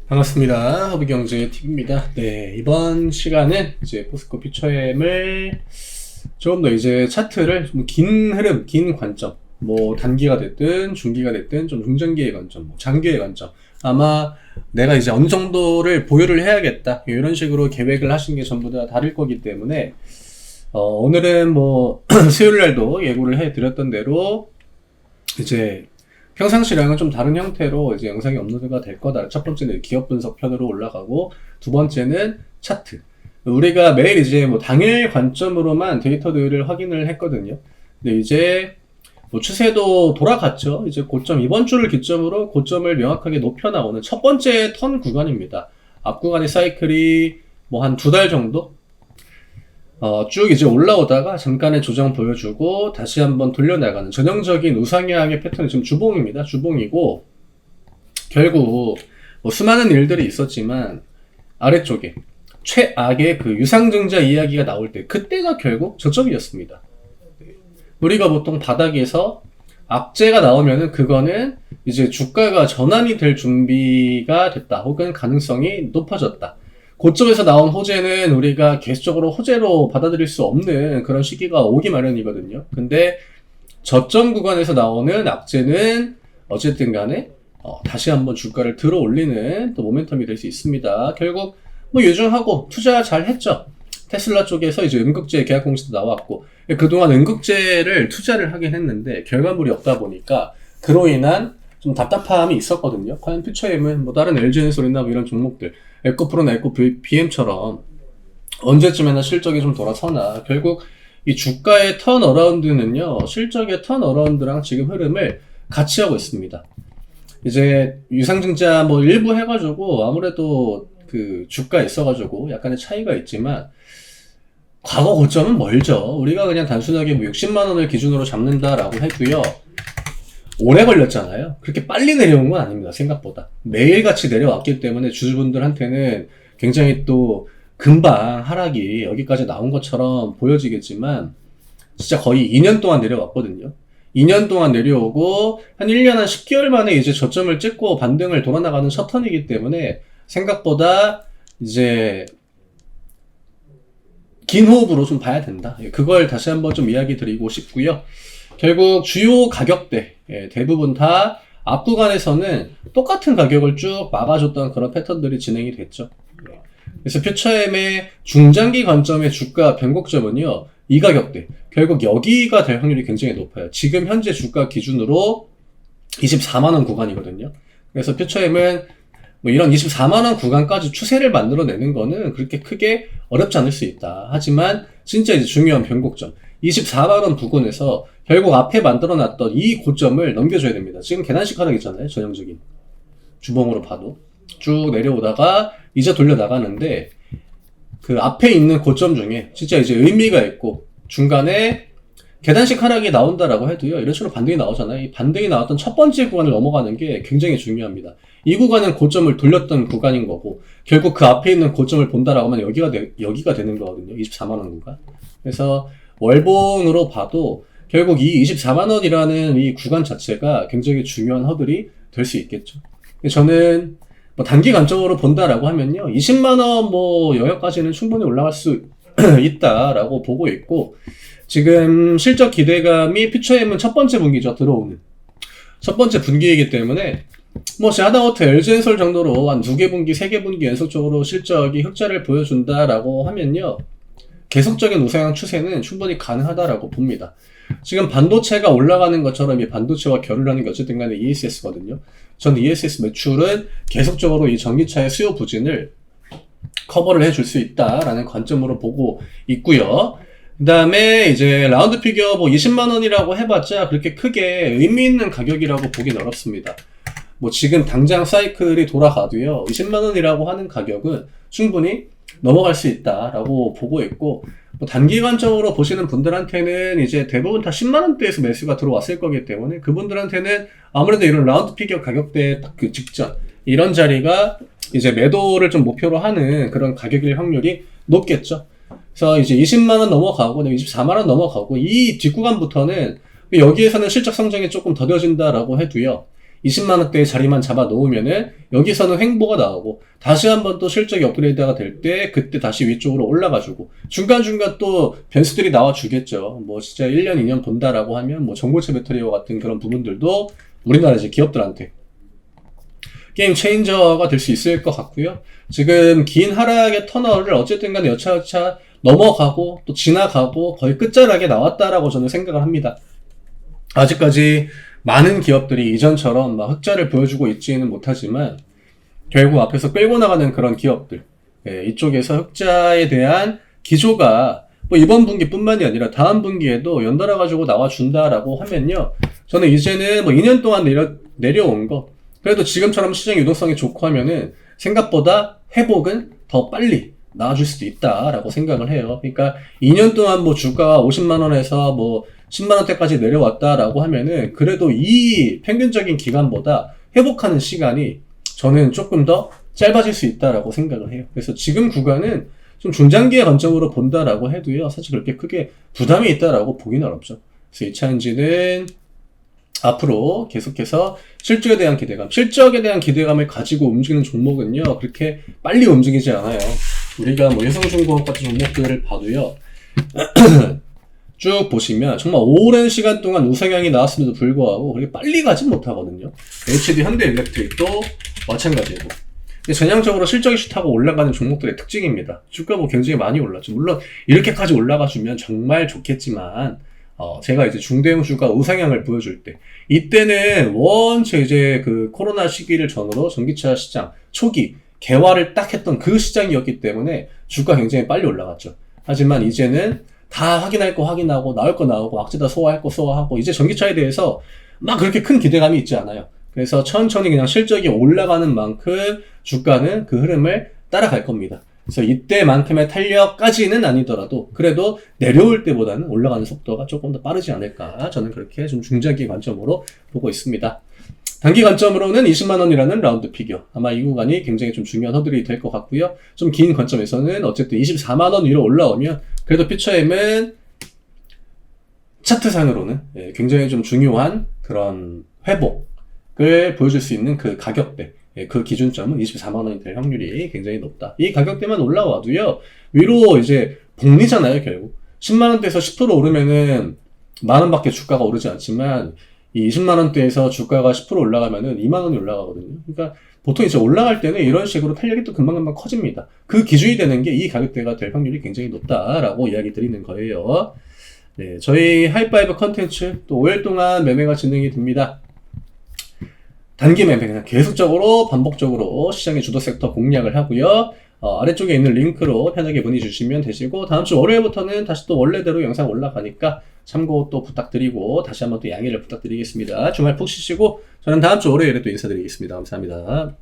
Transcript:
반갑습니다. 허브경제TV입니다. 네, 이번 시간은 이제 포스코 퓨처엠을 조금 더 이제 차트를 좀 긴 흐름, 긴 관점, 뭐 단기가 됐든 중기가 됐든 좀 중장기의 관점, 뭐 장기의 관점, 아마 내가 이제 어느 정도를 보유를 해야겠다 이런 식으로 계획을 하신 게 전부 다 다를 거기 때문에 오늘은 뭐 수요일 날도 예고를 해드렸던 대로 이제 평상시랑은 좀 다른 형태로 이제 영상이 업로드가 될 거다. 첫 번째는 기업 분석 편으로 올라가고, 두 번째는 차트. 우리가 매일 이제 뭐 당일 관점으로만 데이터들을 확인을 했거든요. 근데 이제 뭐 추세도 돌아갔죠. 이제 고점, 이번 주를 기점으로 고점을 명확하게 높여나오는 첫 번째 턴 구간입니다. 앞 구간의 사이클이 뭐 한 두 달 정도? 쭉 이제 올라오다가 잠깐의 조정 보여주고 다시 한번 돌려나가는 전형적인 우상향의 패턴이 지금 주봉입니다. 주봉이고, 결국 뭐 수많은 일들이 있었지만 아래쪽에 최악의 그 유상증자 이야기가 나올 때 그때가 결국 저점이었습니다. 우리가 보통 바닥에서 악재가 나오면은 그거는 이제 주가가 전환이 될 준비가 됐다, 혹은 가능성이 높아졌다. 고점에서 나온 호재는 우리가 계속적으로 호재로 받아들일 수 없는 그런 시기가 오기 마련이거든요. 근데 저점 구간에서 나오는 악재는 어쨌든 간에 다시 한번 주가를 들어 올리는 또 모멘텀이 될 수 있습니다. 결국 뭐 유증하고 투자 잘 했죠. 테슬라 쪽에서 이제 음극재 계약 공시도 나왔고, 그동안 음극재를 투자를 하긴 했는데 결과물이 없다 보니까 그로 인한 좀 답답함이 있었거든요. 과연 퓨처엠은 뭐 다른 LG엔솔이나 뭐 이런 종목들, 에코프로나 에코BM처럼 언제쯤에나 실적이 좀 돌아서나, 결국 이 주가의 턴어라운드는요, 실적의 턴어라운드랑 지금 흐름을 같이 하고 있습니다. 이제 유상증자 뭐 일부 해가지고 아무래도 그 주가에 있어가지고 약간의 차이가 있지만 과거 고점은 멀죠. 우리가 그냥 단순하게 뭐 60만원을 기준으로 잡는다라고 해도요, 오래 걸렸잖아요. 그렇게 빨리 내려온 건 아닙니다. 생각보다 매일같이 내려왔기 때문에 주주분들한테는 굉장히 또 금방 하락이 여기까지 나온 것처럼 보여지겠지만 진짜 거의 2년 동안 내려왔거든요. 2년 동안 내려오고 한 1년 한 10개월 만에 이제 저점을 찍고 반등을 돌아나가는 첫 턴이기 때문에 생각보다 이제 긴 호흡으로 좀 봐야 된다. 그걸 다시 한번 좀 이야기 드리고 싶고요. 결국 주요 가격대 대부분 다 앞 구간에서는 똑같은 가격을 쭉 막아줬던 그런 패턴들이 진행이 됐죠. 그래서 퓨처엠의 중장기 관점의 주가 변곡점은요, 이 가격대, 결국 여기가 될 확률이 굉장히 높아요. 지금 현재 주가 기준으로 24만원 구간이거든요. 그래서 퓨처엠은 뭐 이런 24만원 구간까지 추세를 만들어내는 거는 그렇게 크게 어렵지 않을 수 있다. 하지만 진짜 이제 중요한 변곡점, 24만원 부근에서 결국 앞에 만들어놨던 이 고점을 넘겨줘야 됩니다. 지금 계단식 하락이잖아요. 전형적인 주봉으로 봐도 쭉 내려오다가 이제 돌려 나가는데, 그 앞에 있는 고점 중에 진짜 이제 의미가 있고 중간에 계단식 하락이 나온다라고 해도요, 이런 식으로 반등이 나오잖아요. 이 반등이 나왔던 첫 번째 구간을 넘어가는 게 굉장히 중요합니다. 이 구간은 고점을 돌렸던 구간인 거고, 결국 그 앞에 있는 고점을 본다라고 하면 여기가 되는 거거든요. 24만원 구간. 그래서 월봉으로 봐도 결국 이 24만원이라는 이 구간 자체가 굉장히 중요한 허들이 될 수 있겠죠. 저는 뭐 단기 관점으로 본다라고 하면요, 20만원 뭐 영역까지는 충분히 올라갈 수 있다라고 보고 있고, 지금 실적 기대감이 퓨처엠은 첫 번째 분기죠. 들어오는 첫 번째 분기이기 때문에 뭐 하다못해 LG엔솔 정도로 한 2개 분기, 3개 분기 연속적으로 실적이 흑자를 보여준다라고 하면요, 계속적인 우상향 추세는 충분히 가능하다라고 봅니다. 지금 반도체가 올라가는 것처럼 이 반도체와 결을 하는 게 어쨌든 간에 ESS거든요. 전 ESS 매출은 계속적으로 이 전기차의 수요 부진을 커버를 해줄 수 있다라는 관점으로 보고 있고요. 그 다음에 이제 라운드 피겨 뭐 20만원이라고 해봤자 그렇게 크게 의미 있는 가격이라고 보긴 어렵습니다. 뭐 지금 당장 사이클이 돌아가도요, 20만원이라고 하는 가격은 충분히 넘어갈 수 있다라고 보고 있고, 뭐 단기 관점으로 보시는 분들한테는 이제 대부분 다 10만원대에서 매수가 들어왔을 거기 때문에 그분들한테는 아무래도 이런 라운드 피겨 가격대 딱 그 직전 이런 자리가 이제 매도를 좀 목표로 하는 그런 가격일 확률이 높겠죠. 그래서 이제 20만원 넘어가고 24만원 넘어가고 이 뒷구간부터는 여기에서는 실적 성장이 조금 더뎌진다라고 해도요, 20만 원대의 자리만 잡아 놓으면은 여기서는 횡보가 나오고 다시 한번 또 실적이 업그레이드가 될 때 그때 다시 위쪽으로 올라가주고 중간중간 또 변수들이 나와주겠죠. 뭐 진짜 1년, 2년 본다라고 하면 뭐 전고체 배터리와 같은 그런 부분들도 우리나라 이제 기업들한테 게임 체인저가 될 수 있을 것 같고요. 지금 긴 하락의 터널을 어쨌든 간에 여차여차 넘어가고 또 지나가고 거의 끝자락에 나왔다라고 저는 생각을 합니다. 아직까지 많은 기업들이 이전처럼 막 흑자를 보여주고 있지는 못하지만 결국 앞에서 끌고 나가는 그런 기업들, 이쪽에서 흑자에 대한 기조가 뭐 이번 분기뿐만이 아니라 다음 분기에도 연달아 가지고 나와준다라고 하면요, 저는 이제는 뭐 2년 동안 내려온 거 그래도 지금처럼 시장 유동성이 좋고 하면은 생각보다 회복은 더 빨리 나와줄 수도 있다라고 생각을 해요. 그러니까 2년 동안 뭐 주가가 50만 원에서 뭐 10만 원대까지 내려왔다라고 하면은 그래도 이 평균적인 기간보다 회복하는 시간이 저는 조금 더 짧아질 수 있다라고 생각을 해요. 그래서 지금 구간은 좀 중장기의 관점으로 본다라고 해도요, 사실 그렇게 크게 부담이 있다라고 보기는 어렵죠. 그래서 이차전지는 앞으로 계속해서 실적에 대한 기대감을 가지고 움직이는 종목은요, 그렇게 빨리 움직이지 않아요. 우리가 뭐 여성중공업 같은 종목들을 봐도요, 쭉 보시면 정말 오랜 시간 동안 우상향이 나왔음에도 불구하고 그렇게 빨리 가진 못하거든요. HD 현대일렉트릭도 마찬가지고. 근데 전형적으로 실적이 슛하고 올라가는 종목들의 특징입니다. 주가 뭐 굉장히 많이 올랐죠. 물론 이렇게까지 올라가주면 정말 좋겠지만, 제가 이제 중대형 주가 우상향을 보여줄 때, 이때는 원체 이제 그 코로나 시기를 전후로 전기차 시장 초기 개화를 딱 했던 그 시장이었기 때문에 주가 굉장히 빨리 올라갔죠. 하지만 이제는 다 확인할 거 확인하고 나올 거 나오고 악재다 소화할 거 소화하고 이제 전기차에 대해서 막 그렇게 큰 기대감이 있지 않아요. 그래서 천천히 그냥 실적이 올라가는 만큼 주가는 그 흐름을 따라갈 겁니다. 그래서 이때만큼의 탄력까지는 아니더라도 그래도 내려올 때보다는 올라가는 속도가 조금 더 빠르지 않을까, 저는 그렇게 좀 중장기 관점으로 보고 있습니다. 단기 관점으로는 20만 원이라는 라운드 피겨, 아마 이 구간이 굉장히 좀 중요한 허들이 될 것 같고요. 좀 긴 관점에서는 어쨌든 24만 원 위로 올라오면 그래도 퓨처엠은 차트상으로는 굉장히 좀 중요한 그런 회복을 보여줄 수 있는 그 가격대, 그 기준점은 24만 원이 될 확률이 굉장히 높다. 이 가격대만 올라와도요, 위로 이제 복리잖아요. 결국 10만 원대에서 10% 오르면은 만 원밖에 주가가 오르지 않지만 이 20만 원대에서 주가가 10% 올라가면은 2만 원이 올라가거든요. 그러니까 보통 이제 올라갈 때는 이런 식으로 탄력이 또 금방금방 커집니다. 그 기준이 되는 게 이 가격대가 될 확률이 굉장히 높다라고 이야기 드리는 거예요. 네, 저희 하이파이브 컨텐츠 또 5일 동안 매매가 진행이 됩니다. 단기 매매 그냥 계속적으로 반복적으로 시장의 주도 섹터 공략을 하고요. 아래쪽에 있는 링크로 편하게 문의 주시면 되시고, 다음 주 월요일부터는 다시 또 원래대로 영상 올라가니까 참고 또 부탁드리고 다시 한번 또 양해를 부탁드리겠습니다. 주말 푹 쉬시고 저는 다음 주 월요일에 또 인사드리겠습니다. 감사합니다.